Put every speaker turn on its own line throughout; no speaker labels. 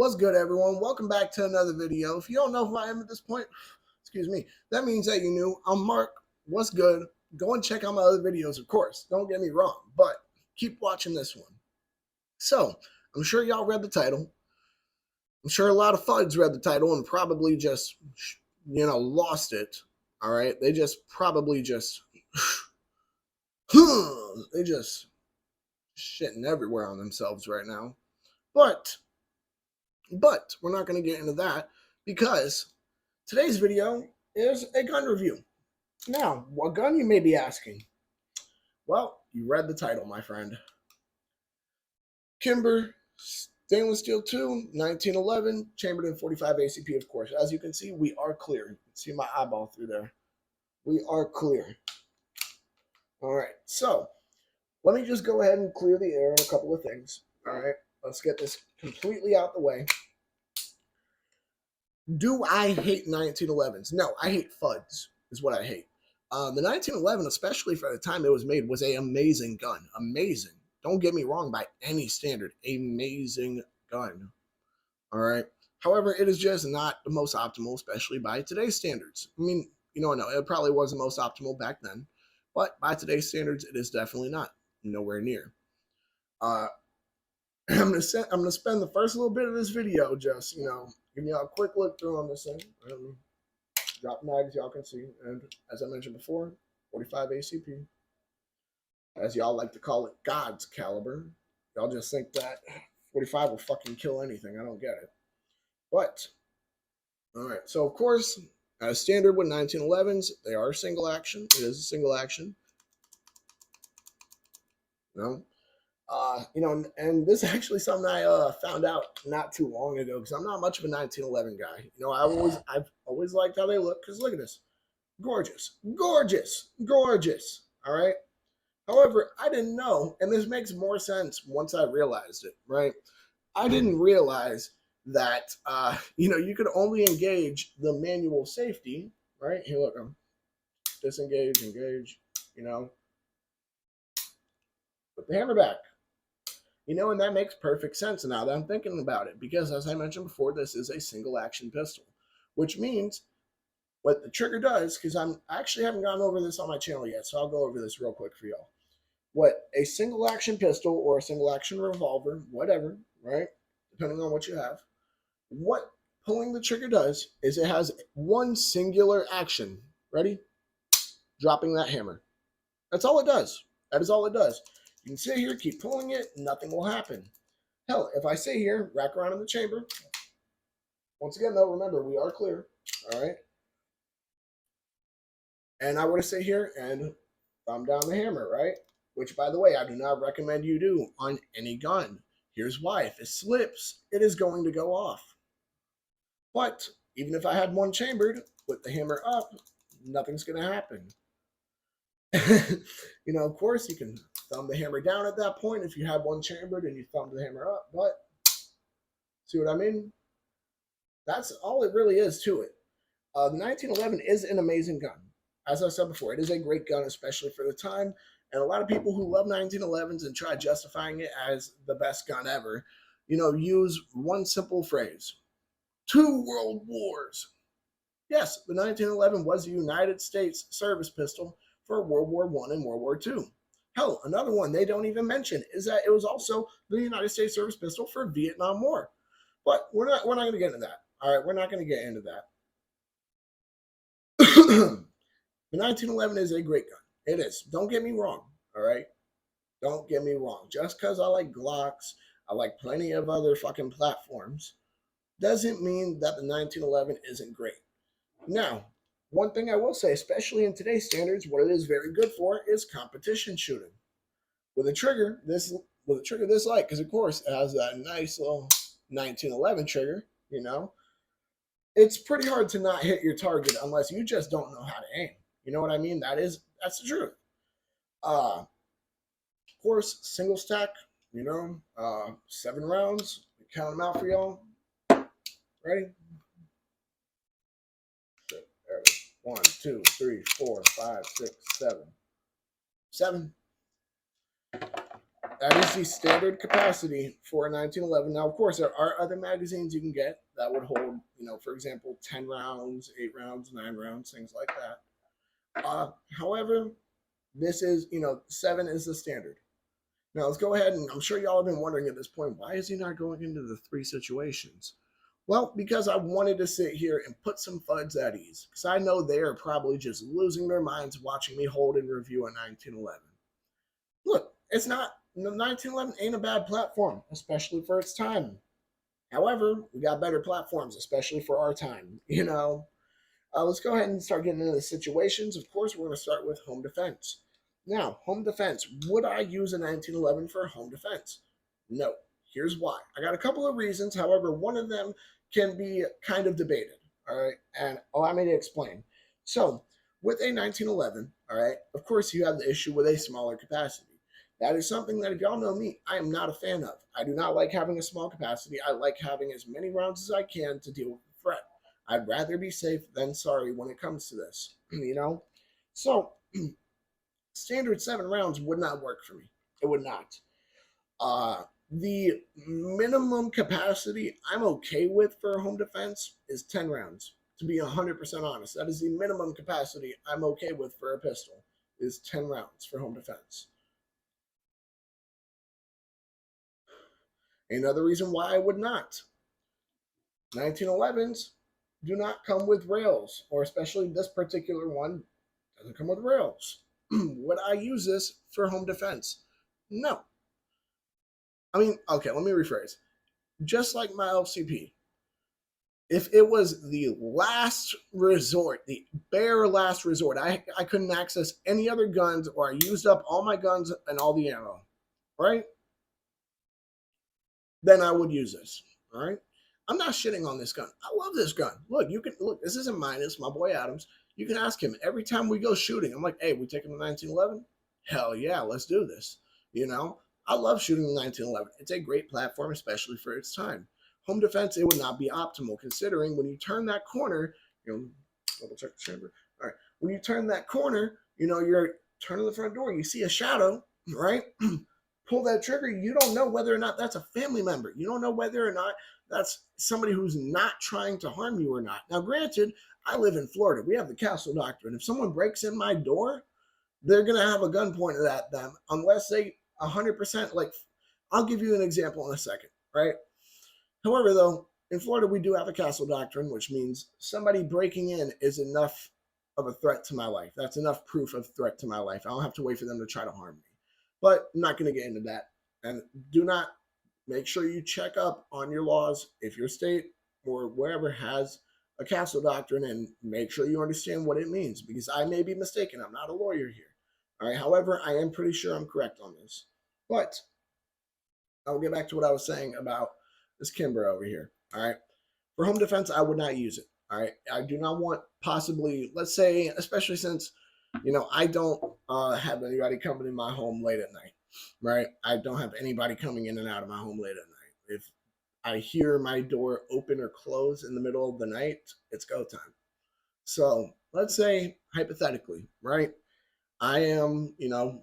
What's good, everyone? Welcome back to another video. If you don't know who I am at this point, excuse me, that means that you knew. I'm Mark. What's good? Go and check out my other videos, of course. Don't get me wrong, but keep watching this one. So, I'm sure y'all read the title. I'm sure a lot of thugs read the title and probably just, lost it. All right? They just probably just, they just shitting everywhere on themselves right now. But we're not going to get into that because today's video is a gun review. Now, what gun, you may be asking? Well, you read the title, my friend. Kimber Stainless Steel 2, 1911, chambered in 45 ACP, of course. As you can see, we are clear. You can see my eyeball through there. We are clear. All right, so let me just go ahead and clear the air on a couple of things. All right, let's get this completely out the way. Do I hate 1911s? No, I hate FUDs, is what I hate. The 1911, especially for the time it was made, was an amazing gun. Amazing. Don't get me wrong, by any standard, amazing gun. All right. However, it is just not the most optimal, especially by today's standards. I mean, no, it probably was the most optimal back then, but by today's standards, it is definitely not. Nowhere near. I'm gonna spend the first little bit of this video just, giving y'all a quick look through on this thing. Drop mags, y'all can see, and as I mentioned before, 45 ACP. As y'all like to call it, God's caliber. Y'all just think that 45 will fucking kill anything. I don't get it. But, all right. So, of course, as standard with 1911s, they are single action. It is a single action. And this is actually something I found out not too long ago because I'm not much of a 1911 guy. I've always liked how they look because look at this. Gorgeous, gorgeous, gorgeous. All right. However, I didn't know, and this makes more sense once I realized it, right? I didn't realize that, you could only engage the manual safety, right? Here, look, I'm disengage, engage, put the hammer back. And that makes perfect sense now that I'm thinking about it, because as I mentioned before, this is a single action pistol, which means what the trigger does, because I actually haven't gone over this on my channel yet, so I'll go over this real quick for y'all. What a single action pistol or a single action revolver, whatever, right? Depending on what you have, what pulling the trigger does is it has one singular action. Ready? Dropping that hammer. That's all it does. That is all it does. You can sit here, keep pulling it, nothing will happen. Hell, if I sit here, rack around in the chamber, once again, though, remember, we are clear, all right? And I were to sit here and thumb down the hammer, right? Which, by the way, I do not recommend you do on any gun. Here's why. If it slips, it is going to go off. But even if I had one chambered with the hammer up, nothing's going to happen. Of course, you can thumb the hammer down at that point if you have one chambered and you thumb the hammer up. But see what I mean? That's all it really is to it. The 1911 is an amazing gun. As I said before, it is a great gun, especially for the time. And a lot of people who love 1911s and try justifying it as the best gun ever, use one simple phrase: 2 world wars. Yes, the 1911 was the United States service pistol for World War I and World War II. Hell, another one they don't even mention is that it was also the United States service pistol for Vietnam War. But we're not going to get into that. All right, we're not going to get into that. The 1911 is a great gun. It is. Don't get me wrong. All right? Don't get me wrong. Just because I like Glocks, I like plenty of other fucking platforms, doesn't mean that the 1911 isn't great. Now, one thing I will say, especially in today's standards, what it is very good for is competition shooting. With a trigger this light, because of course it has that nice little 1911 trigger, it's pretty hard to not hit your target unless you just don't know how to aim. You know what I mean? That's the truth. Of course, single stack, 7 rounds. Count them out for y'all. Ready? 1, 2, 3, 4, 5, 6, 7. 7. That is the standard capacity for a 1911. Now, of course, there are other magazines you can get that would hold, for example, 10 rounds, 8 rounds, 9 rounds, things like that. However, this is, 7 is the standard. Now, let's go ahead, and I'm sure y'all have been wondering at this point, why is he not going into the 3 situations? Well, because I wanted to sit here and put some FUDs at ease, because I know they are probably just losing their minds watching me hold and review a 1911. Look, it's not, 1911 ain't a bad platform, especially for its time. However, we got better platforms, especially for our time. Let's go ahead and start getting into the situations. Of course, we're going to start with home defense. Now, home defense. Would I use a 1911 for home defense? No. Here's why. I got a couple of reasons. However, one of them can be kind of debated. All right. And allow me to explain. So, with a 1911, all right, of course, you have the issue with a smaller capacity. That is something that, if y'all know me, I am not a fan of. I do not like having a small capacity. I like having as many rounds as I can to deal with the threat. I'd rather be safe than sorry when it comes to this, So, standard 7 rounds would not work for me. It would not. The minimum capacity I'm okay with for home defense is 10 rounds. To be 100% honest, that is the minimum capacity I'm okay with for a pistol, is 10 rounds for home defense. Another reason why I would not. 1911s do not come with rails, or especially this particular one doesn't come with rails. Would I use this for home defense? No. I mean, okay, let me rephrase. Just like my LCP, if it was the last resort, the bare last resort, I couldn't access any other guns, or I used up all my guns and all the ammo, right? Then I would use this, all right? I'm not shitting on this gun. I love this gun. Look, this isn't mine, it's my boy Adam's. You can ask him every time we go shooting. I'm like, hey, we taking the 1911? Hell yeah, let's do this. I love shooting the 1911. It's a great platform, especially for its time. Home defense, it would not be optimal, considering when you turn that corner, double check the chamber. All right, when you turn that corner, you're turning the front door, you see a shadow, right? Pull that trigger, you don't know whether or not that's a family member. You don't know whether or not that's somebody who's not trying to harm you or not. Now, granted, I live in Florida. We have the castle doctrine. If someone breaks in my door, they're going to have a gun pointed at them unless they 100%, like, I'll give you an example in a second, right? However, though, in Florida, we do have a castle doctrine, which means somebody breaking in is enough of a threat to my life. That's enough proof of threat to my life. I don't have to wait for them to try to harm me. But I'm not going to get into that. And do not, make sure you check up on your laws if your state or wherever has a castle doctrine, and make sure you understand what it means, because I may be mistaken. I'm not a lawyer here. All right. However, I am pretty sure I'm correct on this. But I'll get back to what I was saying about this Kimber over here. All right. For home defense, I would not use it. All right. I do not want, possibly, let's say, especially since, I don't have anybody coming in my home late at night, right? I don't have anybody coming in and out of my home late at night. If I hear my door open or close in the middle of the night, it's go time. So let's say, hypothetically, right? I am,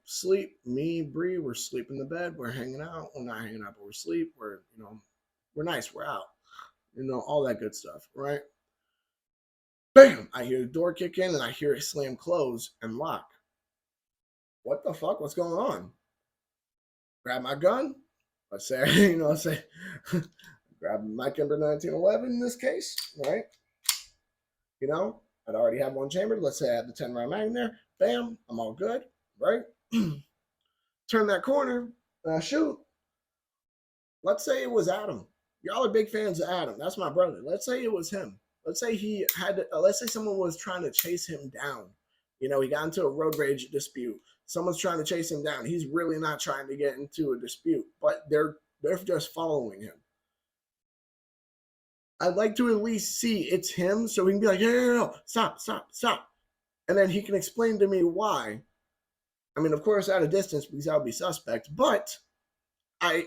sleep, me, Bree, we're sleeping in the bed, we're hanging out. We're not hanging out, but we're asleep. We're nice, we're out. All that good stuff, right? Bam! I hear the door kick in and I hear it slam close and lock. What the fuck? What's going on? Grab my gun. Let's say, grab my Kimber 1911 in this case, right? I'd already have one chambered. Let's say I had the 10 round mag in there. Bam! I'm all good, right? Turn that corner and I shoot. Let's say it was Adam. Y'all are big fans of Adam. That's my brother. Let's say it was him. Let's say let's say someone was trying to chase him down. He got into a road rage dispute. Someone's trying to chase him down. He's really not trying to get into a dispute, but they're just following him. I'd like to at least see it's him, so he can be like, no, stop. And then he can explain to me why. I mean, of course, at a distance, because I would be suspect, but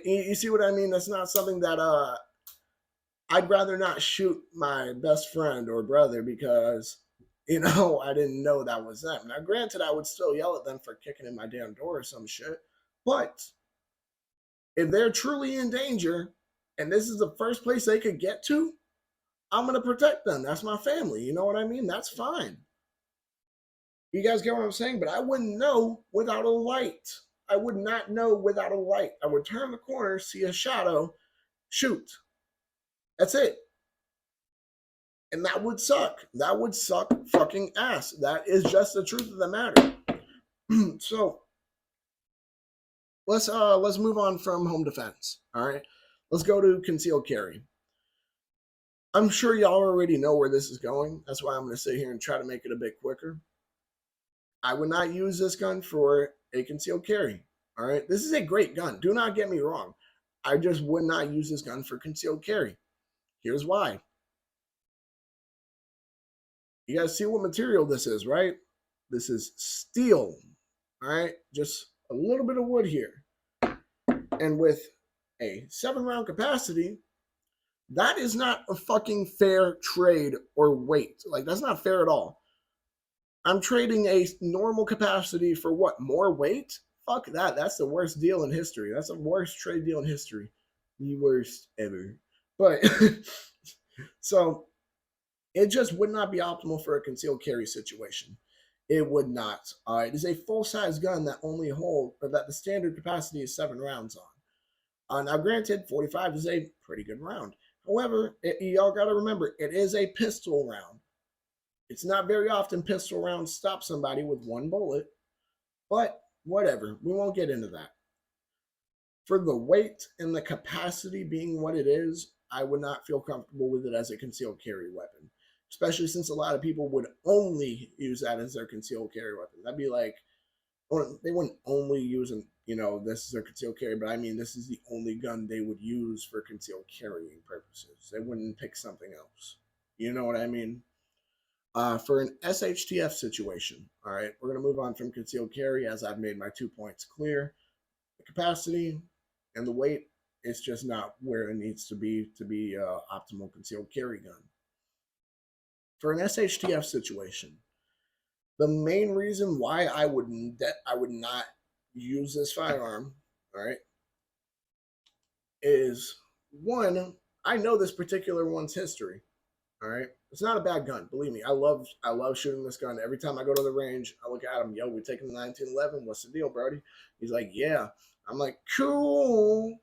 you see what I mean? That's not something that I'd rather not shoot my best friend or brother because, I didn't know that was them. Now, granted, I would still yell at them for kicking in my damn door or some shit, but If they're truly in danger and this is the first place they could get to, I'm going to protect them. That's my family. You know what I mean? That's fine. You guys get what I'm saying? But I wouldn't know without a light. I would not know without a light. I would turn the corner, see a shadow, shoot. That's it. And that would suck. That would suck fucking ass. That is just the truth of the matter. So let's move on from home defense. All right. Let's go to concealed carry. I'm sure y'all already know where this is going. That's why I'm going to sit here and try to make it a bit quicker. I would not use this gun for a concealed carry. All right. This is a great gun. Do not get me wrong. I just would not use this gun for concealed carry. Here's why. You guys see what material this is, right? This is steel. All right. Just a little bit of wood here. And with a 7-round capacity, that is not a fucking fair trade or weight. Like, that's not fair at all. I'm trading a normal capacity for what? More weight? Fuck that. That's the worst deal in history. That's the worst trade deal in history. The worst ever. But, so, it just would not be optimal for a concealed carry situation. It would not. It is a full-size gun that only holds, or that the standard capacity is 7 rounds on. Now, granted, 45 is a pretty good round. However, y'all got to remember, it is a pistol round. It's not very often pistol rounds stop somebody with 1 bullet, but whatever. We won't get into that. For the weight and the capacity being what it is, I would not feel comfortable with it as a concealed carry weapon, especially since a lot of people would only use that as their concealed carry weapon. That'd be like, they wouldn't only use an, this is their concealed carry, but I mean, this is the only gun they would use for concealed carrying purposes. They wouldn't pick something else. You know what I mean? For an SHTF situation, all right, we're going to move on from concealed carry as I've made my 2 points clear. The capacity and the weight is just not where it needs to be optimal concealed carry gun. For an SHTF situation, the main reason why I would not use this firearm, all right, is one, I know this particular one's history. All right, it's not a bad gun, believe me. I love shooting this gun. Every time I go to the range, I look at him. Yo, we taking the 1911. What's the deal, Brody? He's like, yeah. I'm like, cool.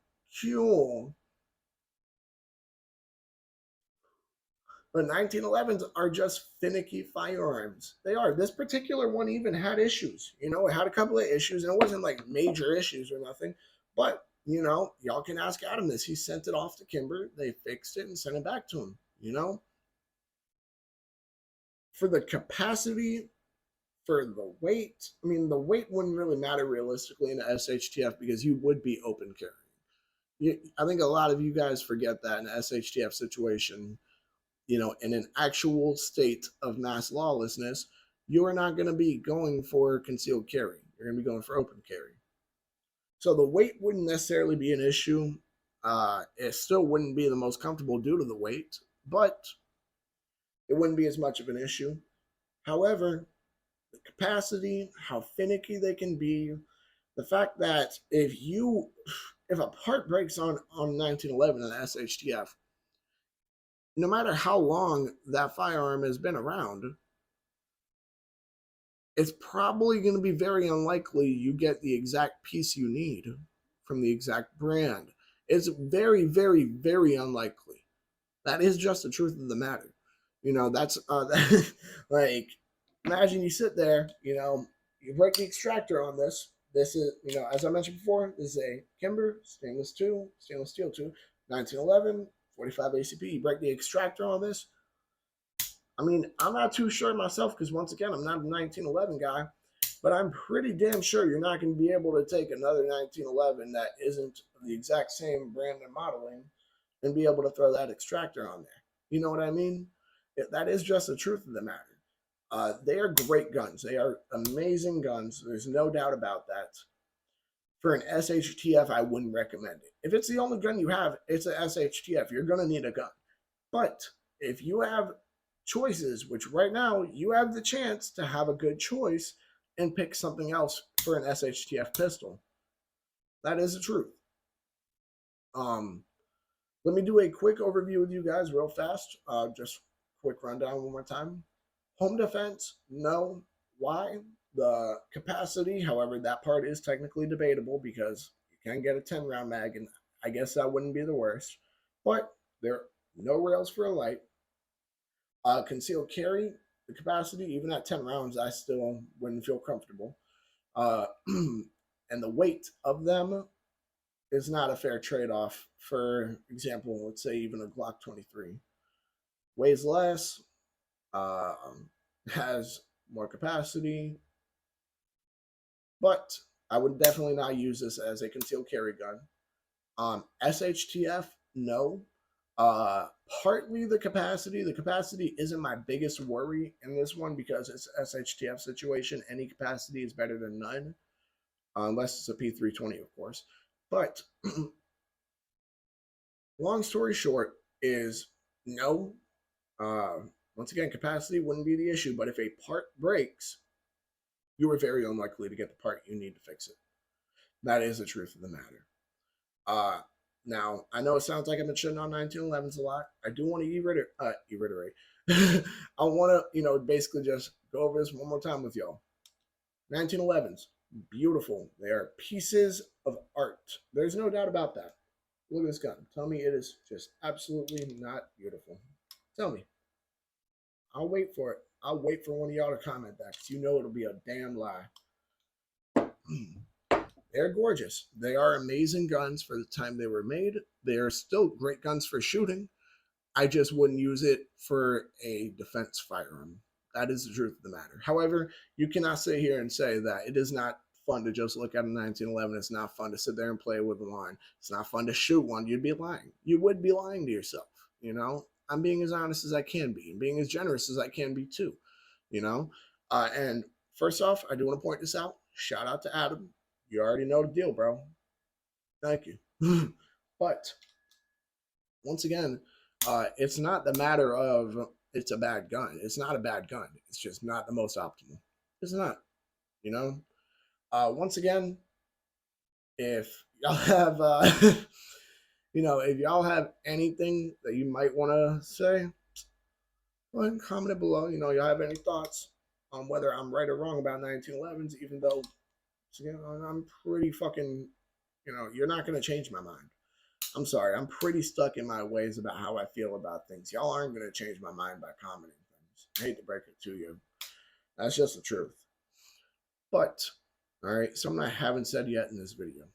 But 1911s are just finicky firearms. They are. This particular one even had issues. It had a couple of issues, and it wasn't like major issues or nothing. But y'all can ask Adam this. He sent it off to Kimber. They fixed it and sent it back to him. For the capacity, for the weight, I mean, the weight wouldn't really matter realistically in the SHTF because you would be open carrying. I think a lot of you guys forget that in the SHTF situation, in an actual state of mass lawlessness, you are not going to be going for concealed carry. You're going to be going for open carry. So the weight wouldn't necessarily be an issue. It still wouldn't be the most comfortable due to the weight, but it wouldn't be as much of an issue. However, the capacity, how finicky they can be, the fact that if a part breaks on 1911 in the SHTF, no matter how long that firearm has been around, it's probably going to be very unlikely you get the exact piece you need from the exact brand. It's very, very, very unlikely. That is just the truth of the matter. That's like, imagine you sit there, you break the extractor on this. This is, as I mentioned before, this is a Kimber stainless steel 1911, 45 ACP. You break the extractor on this. I mean, I'm not too sure myself because, once again, I'm not a 1911 guy, but I'm pretty damn sure you're not going to be able to take another 1911 that isn't the exact same brand and modeling and be able to throw that extractor on there. You know what I mean? That is just the truth of the matter. They are great guns. They are amazing guns. There's no doubt about that. For an SHTF, I wouldn't recommend it. If it's the only gun you have, it's an SHTF. You're going to need a gun. But if you have choices, which right now you have the chance to have a good choice and pick something else for an SHTF pistol, that is the truth. Let me do a quick overview with you guys real fast. Just quick rundown one more time. Home defense, no. Why? The capacity, however, that part is technically debatable because you can get a 10 round mag, and I guess that wouldn't be the worst. But there are no rails for a light. Concealed carry, the capacity, even at 10 rounds, I still wouldn't feel comfortable. And the weight of them is not a fair trade-off. For example, let's say even a Glock 23 weighs less, has more capacity, but I would definitely not use this as a concealed carry gun. SHTF, no. Partly the capacity. The capacity isn't my biggest worry in this one because it's SHTF situation. Any capacity is better than none, unless it's a P320, of course. But long story short is no. Once again, capacity wouldn't be the issue, but if a part breaks, you are very unlikely to get the part you need to fix it. That is the truth of the matter. Now, I know it sounds like I've been shitting on 1911s a lot. I do want to reiterate. I want to, basically just go over this one more time with y'all. 1911s, beautiful. They are pieces of art. There's no doubt about that. Look at this gun. Tell me it is just absolutely not beautiful. Tell me. I'll wait for it. I'll wait for one of y'all to comment that because you know it'll be a damn lie. They're gorgeous. They are amazing guns for the time they were made. They are still great guns for shooting. I just wouldn't use it for a defense firearm. That is the truth of the matter. However, you cannot sit here and say that it is not fun to just look at a 1911. It's not fun to sit there and play with a line. It's not fun to shoot one. You'd be lying. You would be lying to yourself, I'm being as honest as I can be and being as generous as I can be too, And first off, I do want to point this out. Shout out to Adam. You already know the deal, bro. Thank you. But once again, it's not the matter of it's a bad gun. It's not a bad gun. It's just not the most optimal. It's not, Once again, if y'all have, if y'all have anything that you might want to say, go ahead and comment it below. Y'all have any thoughts on whether I'm right or wrong about 1911s, even though, I'm pretty fucking, you're not going to change my mind. I'm sorry. I'm pretty stuck in my ways about how I feel about things. Y'all aren't going to change my mind by commenting things. I hate to break it to you. That's just the truth. But, all right, something I haven't said yet in this video.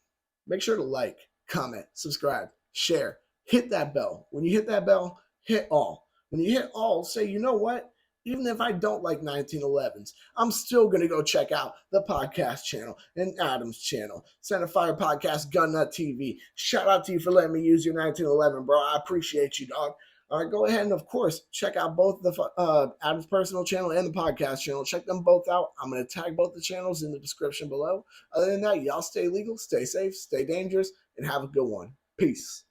Make sure to like, comment, subscribe, share, hit that bell. When you hit that bell, hit all. When you hit all, say, you know what? Even if I don't like 1911s, I'm still going to go check out the podcast channel and Adam's channel, Centerfire Podcast, Gun Nut TV. Shout out to you for letting me use your 1911, bro. I appreciate you, dog. All right, go ahead and, of course, check out both the Adam's personal channel and the podcast channel. Check them both out. I'm going to tag both the channels in the description below. Other than that, y'all stay legal, stay safe, stay dangerous, and have a good one. Peace.